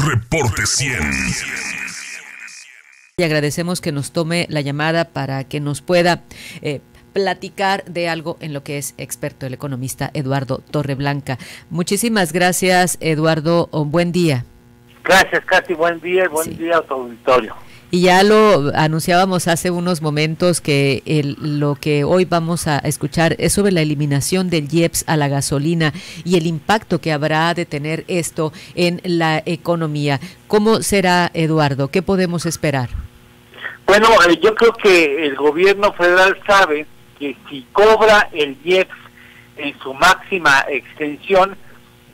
Reporte 100. Y agradecemos que nos tome la llamada para que nos pueda platicar de algo en lo que es experto el economista Eduardo Torreblanca. Muchísimas gracias, Eduardo. Buen día. Gracias, Katy. Buen día y buen día a tu auditorio. Y ya lo anunciábamos hace unos momentos que lo que hoy vamos a escuchar es sobre la eliminación del IEPS a la gasolina y el impacto que habrá de tener esto en la economía. ¿Cómo será, Eduardo? ¿Qué podemos esperar? Bueno, yo creo que el gobierno federal sabe que si cobra el IEPS en su máxima extensión,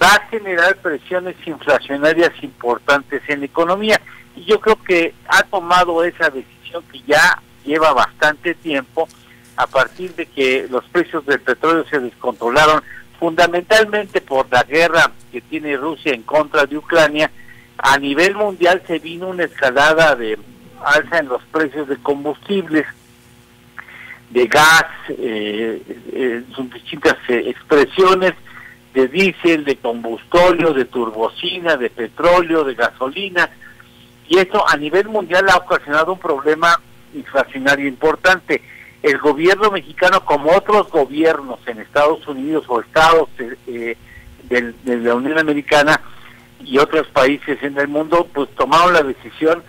va a generar presiones inflacionarias importantes en la economía. Y yo creo que ha tomado esa decisión que ya lleva bastante tiempo, a partir de que los precios del petróleo se descontrolaron, fundamentalmente por la guerra que tiene Rusia en contra de Ucrania. A nivel mundial se vino una escalada de alza en los precios de combustibles, de gas, sus distintas expresiones, de diésel, de combustóleo, de turbocina, de petróleo, de gasolina. Y esto a nivel mundial ha ocasionado un problema inflacionario importante. El gobierno mexicano, como otros gobiernos en Estados Unidos o estados de la Unión Americana y otros países en el mundo, pues tomaron la decisión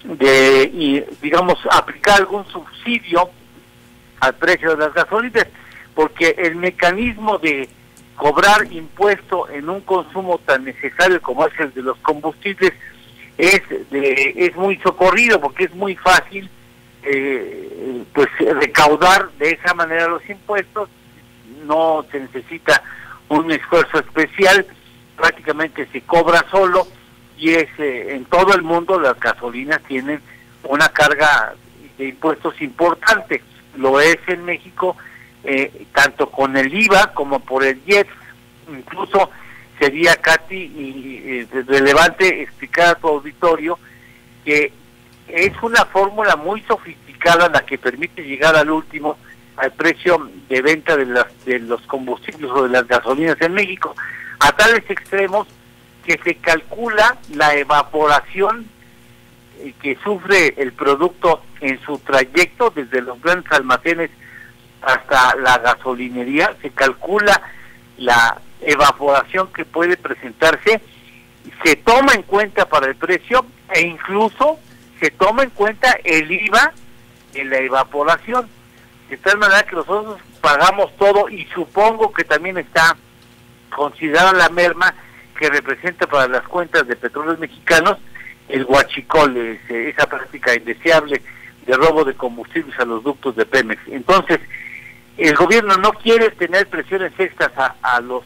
de, digamos, aplicar algún subsidio al precio de las gasolinas, porque el mecanismo de cobrar impuesto en un consumo tan necesario como es el de los combustibles es muy socorrido, porque es muy fácil pues recaudar de esa manera los impuestos. No se necesita un esfuerzo especial, prácticamente se cobra solo, y en todo el mundo las gasolinas tienen una carga de impuestos importante. Lo es en México, tanto con el IVA como por el IEPS. Incluso sería, Katy, relevante explicar a tu auditorio que es una fórmula muy sofisticada la que permite llegar al precio de venta de los combustibles o de las gasolinas en México, a tales extremos que se calcula la evaporación que sufre el producto en su trayecto desde los grandes almacenes hasta la gasolinería. Se calcula la evaporación que puede presentarse, se toma en cuenta para el precio e incluso se toma en cuenta el IVA en la evaporación, de tal manera que nosotros pagamos todo, y supongo que también está considerada la merma que representa para las cuentas de Petróleos Mexicanos el huachicol, esa práctica indeseable de robo de combustibles a los ductos de Pemex. Entonces, el gobierno no quiere tener presiones extras a los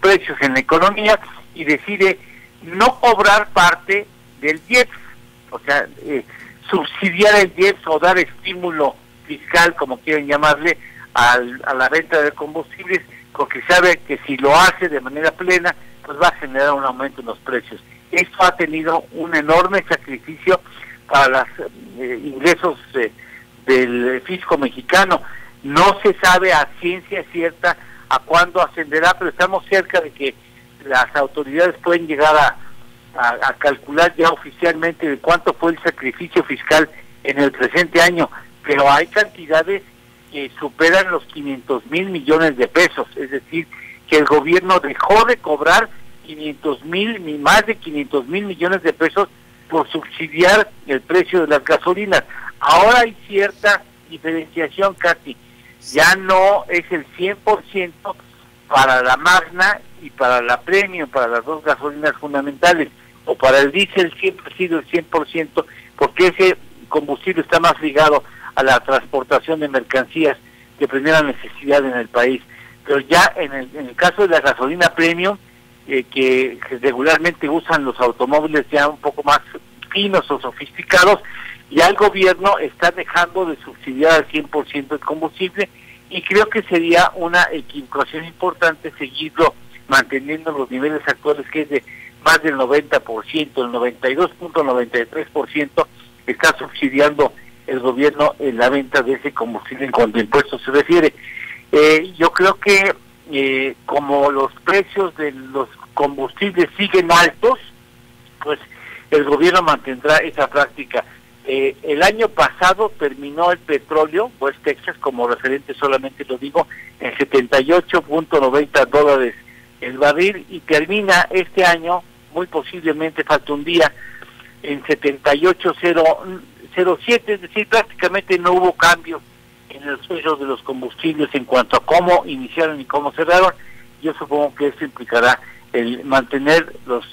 precios en la economía y decide no cobrar parte del IEPS, o sea, subsidiar el IEPS o dar estímulo fiscal, como quieren llamarle, a la venta de combustibles, porque sabe que si lo hace de manera plena, pues va a generar un aumento en los precios. Esto ha tenido un enorme sacrificio para los ingresos del fisco mexicano. No se sabe a ciencia cierta a cuándo ascenderá, pero estamos cerca de que las autoridades pueden llegar a calcular ya oficialmente de cuánto fue el sacrificio fiscal en el presente año, pero hay cantidades que superan los 500,000 millones de pesos, es decir, que el gobierno dejó de cobrar más de 500,000 millones de pesos por subsidiar el precio de las gasolinas. Ahora hay cierta diferenciación, Katy. Ya no es el 100% para la Magna y para la Premium, para las dos gasolinas fundamentales, o para el diésel siempre ha sido el 100%, porque ese combustible está más ligado a la transportación de mercancías de primera necesidad en el país. Pero ya en el caso de la gasolina Premium, que regularmente usan los automóviles ya un poco más finos o sofisticados, ya el gobierno está dejando de subsidiar al 100% el combustible, y creo que sería una equivocación importante seguirlo manteniendo los niveles actuales, que es de más del 90%, el 92.93% está subsidiando el gobierno en la venta de ese combustible en cuanto a impuestos se refiere. Yo creo que como los precios de los combustibles siguen altos, pues el gobierno mantendrá esa práctica. El año pasado terminó el petróleo, West Texas, como referente solamente lo digo, en $78.90 el barril, y termina este año, muy posiblemente falta un día, en 78.07, es decir, prácticamente no hubo cambio en los precios de los combustibles en cuanto a cómo iniciaron y cómo cerraron. Yo supongo que esto implicará el mantener los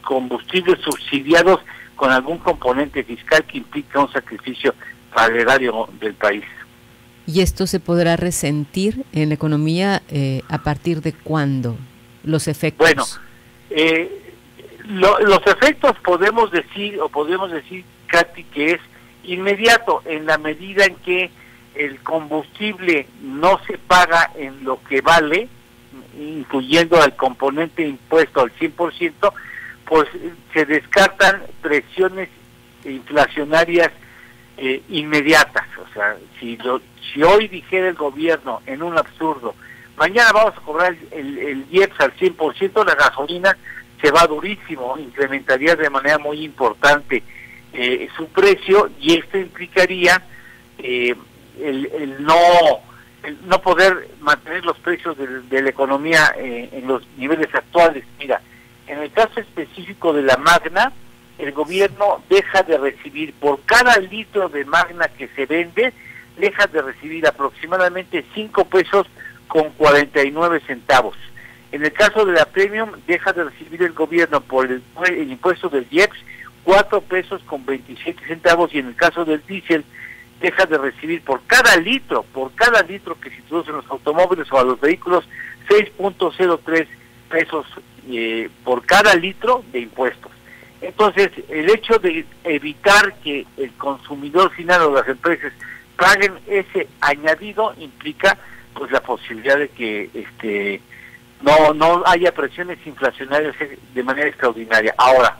combustibles subsidiados con algún componente fiscal que implica un sacrificio para el erario del país. ¿Y esto se podrá resentir en la economía a partir de cuándo? Los efectos. Bueno, los efectos podemos decir, Katy, que es inmediato, en la medida en que el combustible no se paga en lo que vale, incluyendo al componente impuesto al 100%, pues se descartan presiones inflacionarias inmediatas. O sea, si hoy dijera el gobierno en un absurdo, mañana vamos a cobrar el IEPS al 100%, la gasolina se va durísimo, incrementaría de manera muy importante su precio, y esto implicaría el no poder mantener los precios de la economía en los niveles actuales. Mira, en el caso específico de la Magna, el gobierno deja de recibir, por cada litro de Magna que se vende, deja de recibir aproximadamente 5 pesos con 49 centavos. En el caso de la Premium, deja de recibir el gobierno por el impuesto del IEPS 4 pesos con 27 centavos, y en el caso del diésel deja de recibir por cada litro que se introduce en los automóviles o a los vehículos 6.03 pesos por cada litro de impuestos. Entonces, el hecho de evitar que el consumidor final o las empresas paguen ese añadido implica pues la posibilidad de que no haya presiones inflacionarias de manera extraordinaria. Ahora,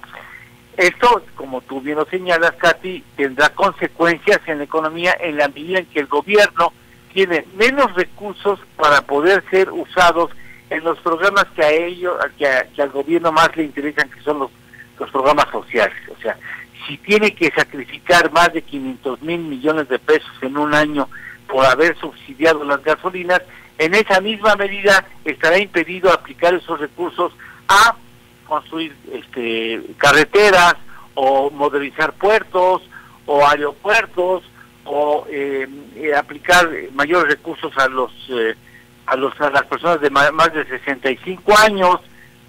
esto, como tú bien lo señalas, Katy, tendrá consecuencias en la economía en la medida en que el gobierno tiene menos recursos para poder ser usados en los programas que al gobierno más le interesan, que son los programas sociales. O sea, si tiene que sacrificar más de 500,000 millones de pesos en un año por haber subsidiado las gasolinas, en esa misma medida estará impedido aplicar esos recursos a construir carreteras, o modernizar puertos o aeropuertos, o aplicar mayores recursos a las personas de más de 65 años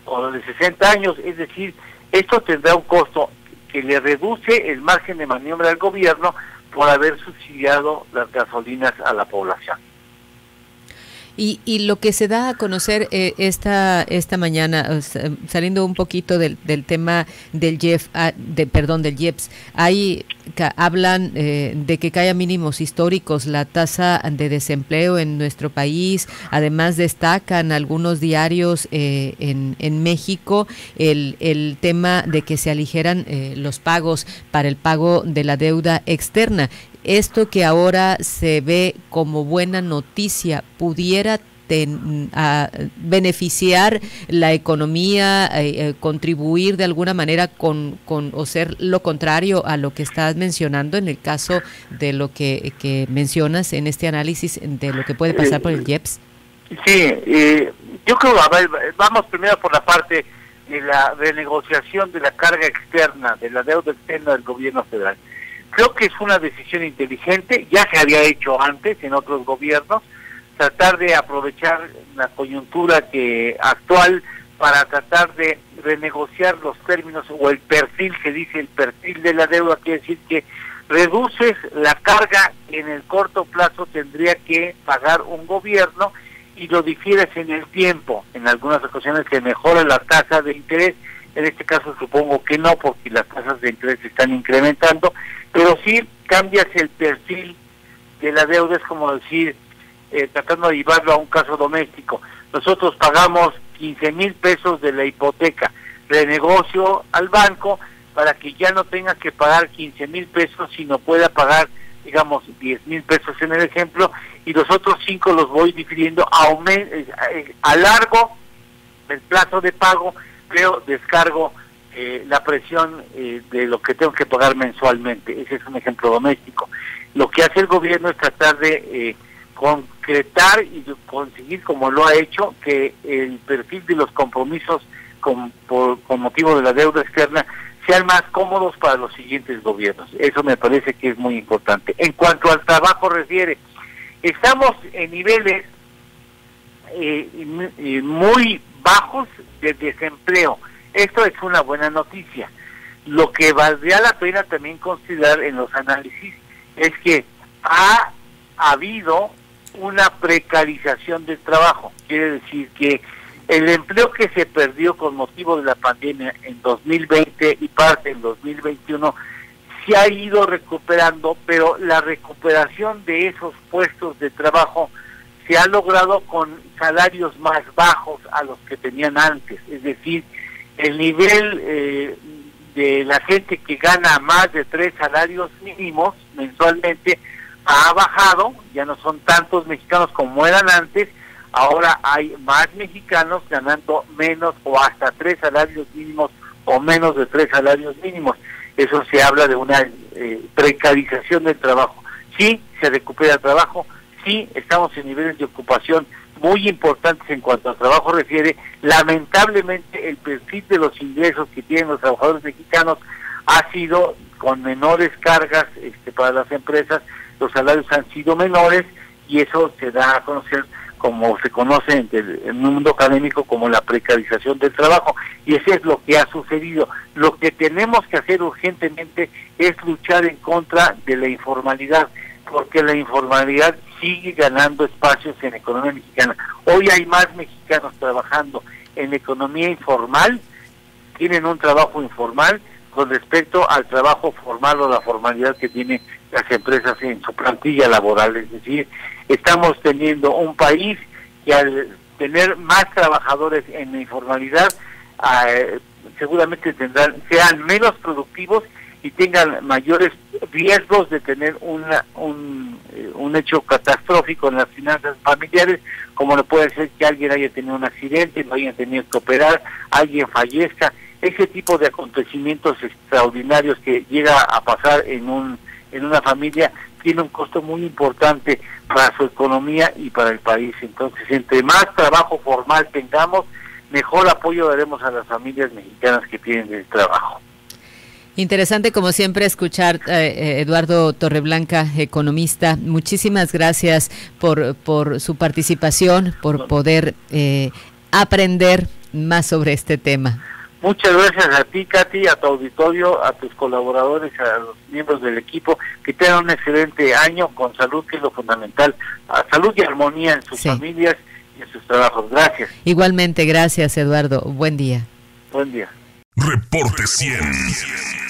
o de 60 años. Es decir, esto tendrá un costo que le reduce el margen de maniobra del gobierno por haber subsidiado las gasolinas a la población. Y lo que se da a conocer esta mañana, saliendo un poquito del tema del IEPS, hablan de que cae a mínimos históricos la tasa de desempleo en nuestro país. Además, destacan algunos diarios en México el tema de que se aligeran los pagos para el pago de la deuda externa. Esto que ahora se ve como buena noticia, ¿pudiera beneficiar la economía, contribuir de alguna manera o ser lo contrario a lo que estás mencionando en el caso de lo que mencionas en este análisis de lo que puede pasar por el IEPS? Sí, yo creo, vamos primero por la parte de la renegociación de la carga externa, de la deuda externa del gobierno federal. Creo que es una decisión inteligente, ya se había hecho antes en otros gobiernos, tratar de aprovechar la coyuntura actual para tratar de renegociar los términos o el perfil, que dice el perfil de la deuda, quiere decir que reduces la carga que en el corto plazo tendría que pagar un gobierno y lo difieres en el tiempo. En algunas ocasiones se mejora la tasa de interés, en este caso supongo que no, porque las tasas de interés se están incrementando, pero sí cambias el perfil de la deuda. Es como decir, tratando de llevarlo a un caso doméstico, nosotros pagamos 15,000 pesos de la hipoteca, renegocio al banco para que ya no tenga que pagar 15,000 pesos, sino pueda pagar, digamos, 10,000 pesos en el ejemplo, y los otros 5 los voy difiriendo a largo el plazo de pago, pero descargo la presión de lo que tengo que pagar mensualmente. Ese es un ejemplo doméstico. Lo que hace el gobierno es tratar de concretar y conseguir, como lo ha hecho, que el perfil de los compromisos con motivo de la deuda externa sean más cómodos para los siguientes gobiernos. Eso me parece que es muy importante. En cuanto al trabajo refiere, estamos en niveles muy bajos de desempleo. Esto es una buena noticia. Lo que valdría la pena también considerar en los análisis es que ha habido una precarización del trabajo. Quiere decir que el empleo que se perdió con motivo de la pandemia en 2020 y parte en 2021 se ha ido recuperando, pero la recuperación de esos puestos de trabajo se ha logrado con salarios más bajos a los que tenían antes. Es decir, el nivel de la gente que gana más de 3 salarios mínimos mensualmente ha bajado. Ya no son tantos mexicanos como eran antes. Ahora hay más mexicanos ganando menos o hasta 3 salarios mínimos o menos de 3 salarios mínimos. Eso se habla de una precarización del trabajo. Sí, se recupera el trabajo, sí, estamos en niveles de ocupación muy importantes en cuanto al trabajo refiere. Lamentablemente el perfil de los ingresos que tienen los trabajadores mexicanos ha sido con menores cargas para las empresas, los salarios han sido menores y eso se da a conocer, como se conoce en el mundo académico, como la precarización del trabajo, y eso es lo que ha sucedido. Lo que tenemos que hacer urgentemente es luchar en contra de la informalidad, porque la informalidad sigue ganando espacios en la economía mexicana. Hoy hay más mexicanos trabajando en la economía informal, tienen un trabajo informal con respecto al trabajo formal o la formalidad que tienen las empresas en su plantilla laboral. Es decir, estamos teniendo un país que al tener más trabajadores en la informalidad, seguramente sean menos productivos y tengan mayores riesgos de tener un hecho catastrófico en las finanzas familiares, como no puede ser que alguien haya tenido un accidente, no haya tenido que operar, alguien fallezca. Ese tipo de acontecimientos extraordinarios que llega a pasar en una familia tiene un costo muy importante para su economía y para el país. Entonces, entre más trabajo formal tengamos, mejor apoyo daremos a las familias mexicanas que tienen el trabajo. Interesante, como siempre, escuchar Eduardo Torreblanca, economista. Muchísimas gracias por su participación, por poder aprender más sobre este tema. Muchas gracias a ti, Katy, a tu auditorio, a tus colaboradores, a los miembros del equipo, que tengan un excelente año con salud, que es lo fundamental, a salud y armonía en sus familias y en sus trabajos. Gracias. Igualmente, gracias, Eduardo. Buen día. Buen día. Reporte 100.